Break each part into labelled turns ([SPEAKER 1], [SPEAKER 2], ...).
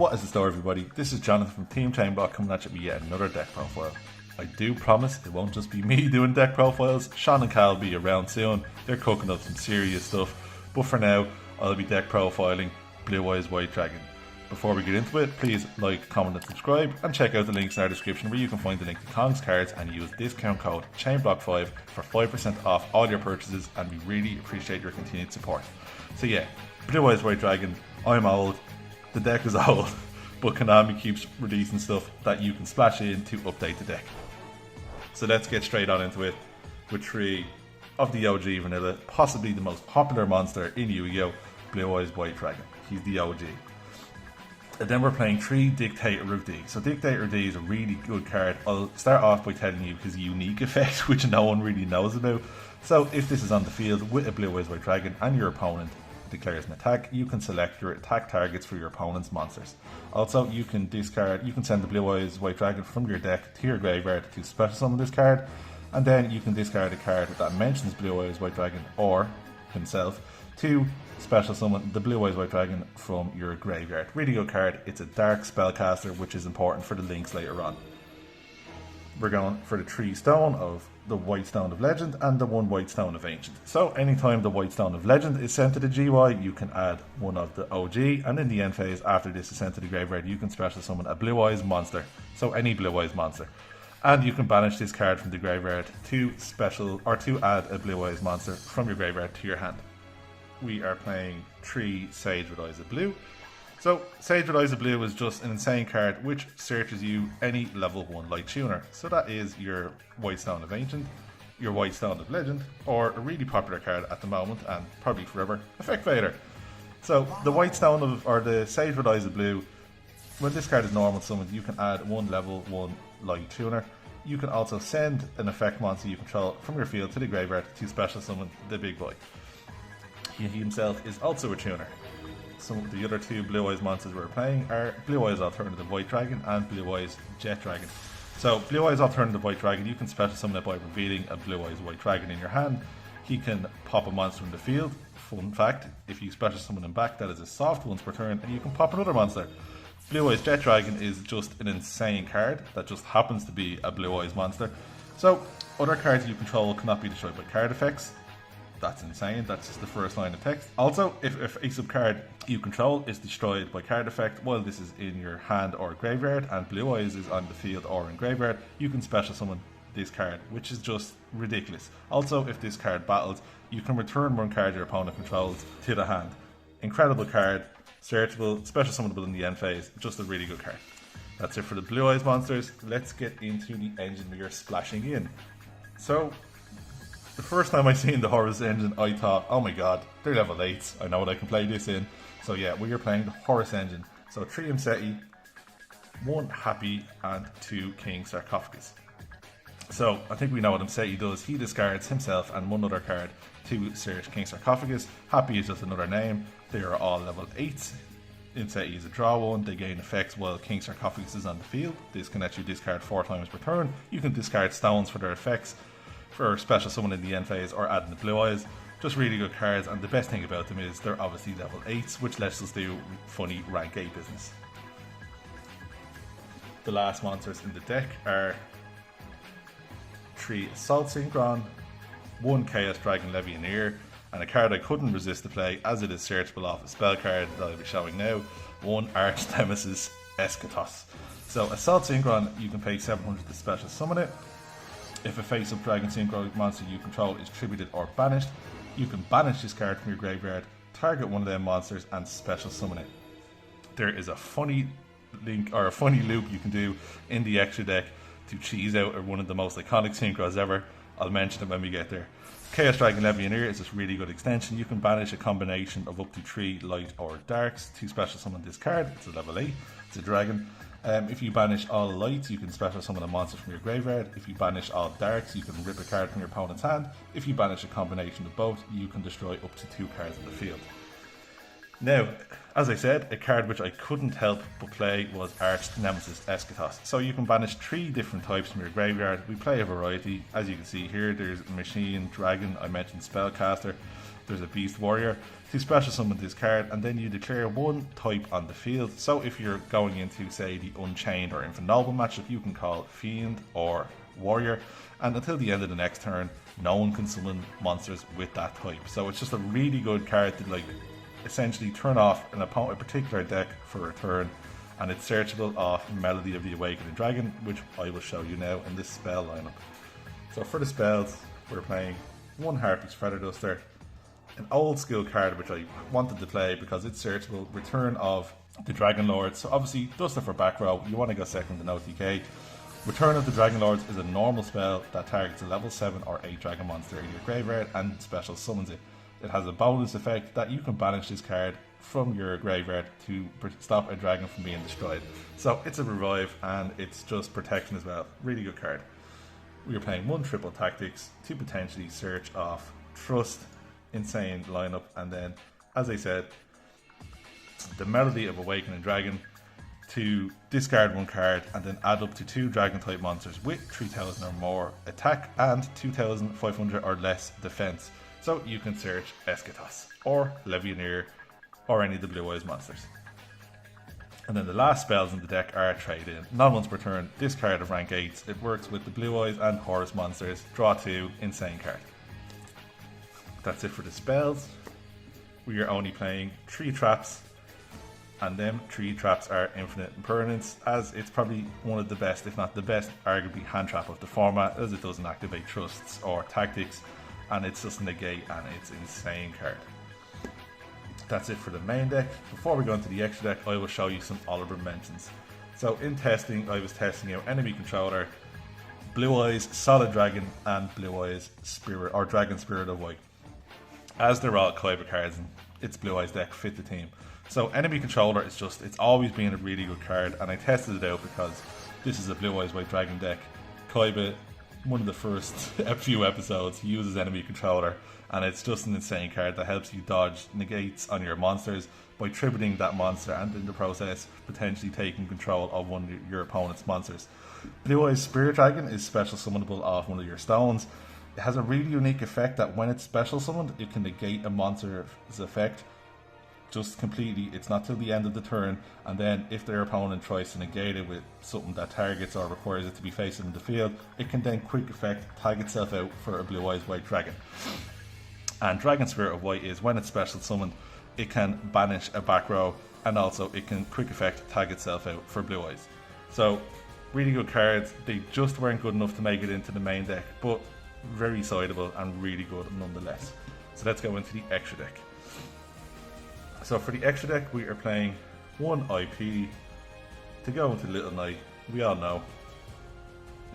[SPEAKER 1] What is the story, everybody? This is Jonathan from Team ChainBlock coming at you with yet another deck profile. I do promise it won't just be me doing deck profiles. Sean and Cal will be around soon. They're cooking up some serious stuff. But for now, I'll be deck profiling Blue Eyes White Dragon. Before we get into it, please like, comment and subscribe, and check out the links in our description where you can find the link to Kong's cards and use discount code ChainBlock5 for 5% off all your purchases, and we really appreciate your continued support. So yeah, Blue Eyes White Dragon, I'm old, the deck is old, but Konami keeps releasing stuff that you can splash in to update the deck. So let's get straight on into it with 3 of the OG vanilla, possibly the most popular monster in Yu-Gi-Oh! Blue Eyes White Dragon. He's the OG. And then we're playing 3 Dictator of D. So Dictator of D is a really good card. I'll start off by telling you his unique effect, which no one really knows about. So if this is on the field with a Blue Eyes White Dragon and your opponent declares an attack, you can select your attack targets for your opponent's monsters. Also, you can send the Blue Eyes White Dragon from your deck to your graveyard to special summon this card, and then you can discard a card that mentions Blue Eyes White Dragon or himself to special summon the Blue Eyes White Dragon from your graveyard. Really good card. It's a dark spellcaster, which is important for the links later on. We're going for the 3 stone of the White Stone of Legend and the 1 White Stone of Ancient. So anytime the White Stone of Legend is sent to the GY, you can add one of the OG, and in the end phase after this is sent to the graveyard, you can special summon a Blue Eyes monster. So any Blue Eyes monster. And you can banish this card from the graveyard to add a Blue Eyes monster from your graveyard to your hand. We are playing 3 Sage with Eyes of Blue. So Sage with Eyes of Blue is just an insane card which searches you any level 1 light tuner. So that is your White Stone of Ancient, your White Stone of Legend, or a really popular card at the moment and probably forever, Effect Vader. So the White Stone or the Sage with Eyes of Blue, when this card is normal summoned, you can add 1 level 1 light tuner. You can also send an effect monster you control from your field to the graveyard to special summon the big boy. He himself is also a tuner. Some of the other 2 Blue Eyes monsters we're playing are Blue Eyes Alternative White Dragon and Blue Eyes Jet Dragon. So Blue Eyes Alternative White Dragon, you can special summon it by revealing a Blue Eyes White Dragon in your hand. He can pop a monster in the field. Fun fact, if you special summon him back, that is a soft once per turn, and you can pop another monster. Blue Eyes Jet Dragon is just an insane card that just happens to be a Blue Eyes monster. So other cards you control cannot be destroyed by card effects. That's insane. That's just the first line of text. Also, if a sub-card you control is destroyed by card effect while this is in your hand or graveyard and Blue Eyes is on the field or in graveyard, you can special summon this card, which is just ridiculous. Also, if this card battles, you can return 1 card your opponent controls to the hand. Incredible card, searchable, special summonable in the end phase, just a really good card. That's it for the Blue Eyes monsters. Let's get into the engine we are splashing in. So, the first time I seen the Horus engine, I thought, oh my god, they're level 8s. I know what I can play this in. So yeah, we are playing the Horus engine. So 3 Mseti, 1 Happy, and 2 King Sarcophagus. So I think we know what Mseti does. He discards himself and 1 other card to search King Sarcophagus. Happy is just another name. They are all level 8s. Mseti is a draw 1. They gain effects while King Sarcophagus is on the field. This can let you discard 4 times per turn. You can discard stones for their effects, for special summon in the end phase or adding the Blue Eyes. Just really good cards, and the best thing about them is they're obviously level 8s, which lets us do funny rank 8 business. The last monsters in the deck are 3 Assault Synchron, 1 Chaos Dragon Legionnaire, and a card I couldn't resist to play as it is searchable off a spell card that I'll be showing now, 1 Arch Nemesis Eschatos. So Assault Synchron, you can pay 700 to special summon it. If a face-up Dragon Synchro monster you control is tributed or banished, you can banish this card from your graveyard, target one of them monsters, and special summon it. There is a funny link or a funny loop you can do in the extra deck to cheese out one of the most iconic synchros ever. I'll mention it when we get there. Chaos Dragon Legionnaire is this really good extension. You can banish a combination of up to 3 light or darks to special summon this card. It's a level 8. It's a dragon. If you banish all lights, you can special summon a monster from your graveyard. If you banish all darks, you can rip a card from your opponent's hand. If you banish a combination of both, you can destroy up to 2 cards in the field. Now, as I said, a card which I couldn't help but play was Arch Nemesis Eschatos. So you can banish 3 different types from your graveyard. We play a variety. As you can see here, there's Machine, Dragon, I mentioned Spellcaster, there's a Beast Warrior. To special summon this card, and then you declare 1 type on the field. So if you're going into, say, the Unchained or Infinite Noble matchup, you can call Fiend or Warrior, and until the end of the next turn, no one can summon monsters with that type. So it's just a really good card to like essentially turn off a particular deck for a turn, and it's searchable off Melody of the Awakening Dragon, which I will show you now in this spell lineup. So for the spells, we're playing 1 Harpy's Feather Duster, an old school card which I wanted to play because it's searchable, Return of the Dragon Lords. So obviously Duster for back row, you want to go second in OTK. Return of the Dragon Lords is a normal spell that targets a level 7 or 8 dragon monster in your graveyard and special summons it. It has a bonus effect that you can banish this card from your graveyard to stop a dragon from being destroyed. So it's a revive and it's just protection as well. Really good card. We are playing 1 triple tactics to potentially search off Trust, insane lineup, and then, as I said, the Melody of Awakening Dragon to discard 1 card and then add up to 2 dragon type monsters with 3000 or more attack and 2500 or less defense. So you can search Eschatos or Legionnaire or any of the Blue Eyes monsters. And then the last spells in the deck are Trade In. Not once per turn, discard of rank 8s. It works with the Blue Eyes and Horus monsters. Draw 2, insane card. That's it for the spells. We are only playing 3 traps, and them 3 traps are infinite impermanence, as it's probably one of the best, if not the best, arguably hand trap of the format, as it doesn't activate trusts or tactics, and it's just negate, and it's an insane card. That's it for the main deck. Before we go into the extra deck, I will show you some honorable mentions. So in testing, I was testing out Enemy Controller, Blue Eyes Solid Dragon, and Blue Eyes Spirit or Dragon Spirit of White. As they're all Kaiba cards, and it's Blue Eyes deck fit the team. So Enemy Controller is just, it's always been a really good card, and I tested it out because this is a Blue Eyes White Dragon deck. Kaiba, one of the first few episodes, he uses Enemy Controller, and it's just an insane card that helps you dodge negates on your monsters by tributing that monster, and in the process potentially taking control of one of your opponent's monsters. Blue Eyes Spirit Dragon is special summonable off one of your stones. It has a really unique effect that when it's special summoned, it can negate a monster's effect just completely. It's not till the end of the turn, and then if their opponent tries to negate it with something that targets or requires it to be facing in the field, it can then quick effect tag itself out for a Blue Eyes White Dragon. And Dragon Spirit of White is when it's special summoned, it can banish a back row, and also it can quick effect tag itself out for Blue Eyes. So really good cards. They just weren't good enough to make it into the main deck, but very sideable and really good nonetheless. So let's go into the extra deck. So for the extra deck, we are playing 1 IP to go into Little Knight. We all know,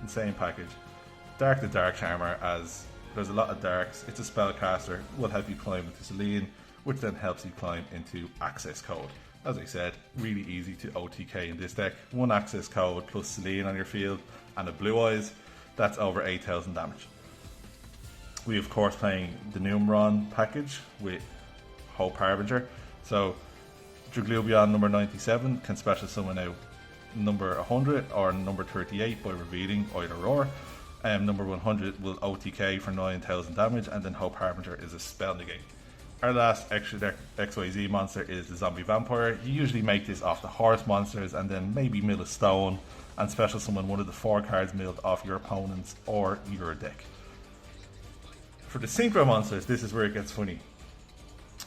[SPEAKER 1] insane package. Dark the Dark Charmer, as there's a lot of darks. It's a spellcaster, will help you climb into Celine, which then helps you climb into Access Code. As I said, really easy to OTK in this deck. 1 Access Code plus Celine on your field and a Blue Eyes, that's over 8000 damage. We of course playing the Numeron package with Hope Harbinger. So Draglubion number 97 can special summon out number 100 or number 38 by revealing either or. Number 100 will OTK for 9000 damage, and then Hope Harbinger is a spell negate. Our last extra deck XYZ monster is the Zombie Vampire. You usually make this off the Horus monsters and then maybe mill a stone and special summon one of the 4 cards milled off your opponent's or your deck. For the Synchro monsters, this is where it gets funny.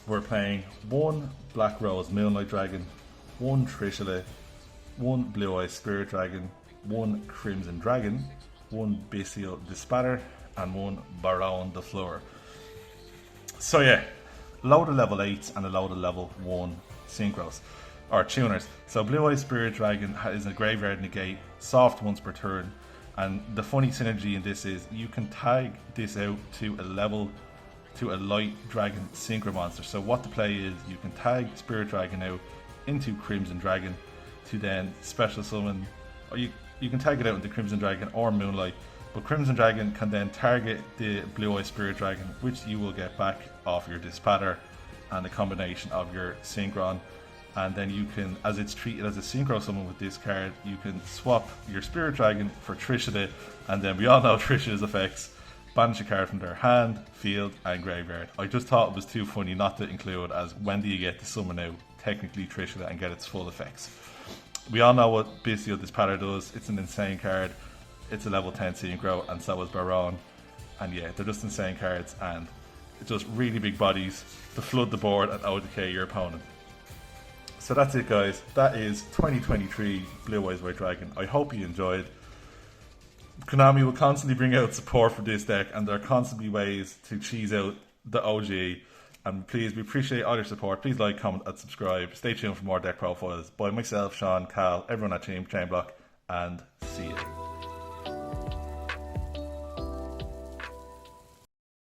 [SPEAKER 1] We're playing 1 Black Rose Moonlight Dragon, 1 Trishula, 1 Blue Eyes Spirit Dragon, 1 Crimson Dragon, 1 Bestial Dispatter, and 1 Baron de Fleur. So yeah, a load of level 8s and a load of level 1 Synchros, or tuners. So Blue Eyes Spirit Dragon is a graveyard negate, soft once per turn, and the funny synergy in this is you can tag this out to a light dragon synchro monster. So what the play is, you can tag Spirit Dragon out into Crimson Dragon to then special summon, or you can tag it out into Crimson Dragon or Moonlight, but Crimson Dragon can then target the Blue Eye Spirit Dragon, which you will get back off your Dispatter and a combination of your Synchron. And then you can, as it's treated as a Synchro summon with this card, you can swap your Spirit Dragon for Trishida, and then we all know Trishida's effects. Banish a card from their hand, field, and graveyard. I just thought it was too funny not to include, as when do you get to summon out technically Trishida and get its full effects. We all know what Bystial Dispatter does. It's an insane card. It's a level 10 Synchro, and so is Baron. And yeah, they're just insane cards, and it's just really big bodies to flood the board and OTK your opponent. So that's it, guys. That is 2023 Blue Eyes White Dragon. I hope you enjoyed. Konami will constantly bring out support for this deck, and there are constantly ways to cheese out the OG. And please, we appreciate all your support. Please like, comment, and subscribe. Stay tuned for more deck profiles by myself, Sean, Cal, everyone at ChainBlock, and see you.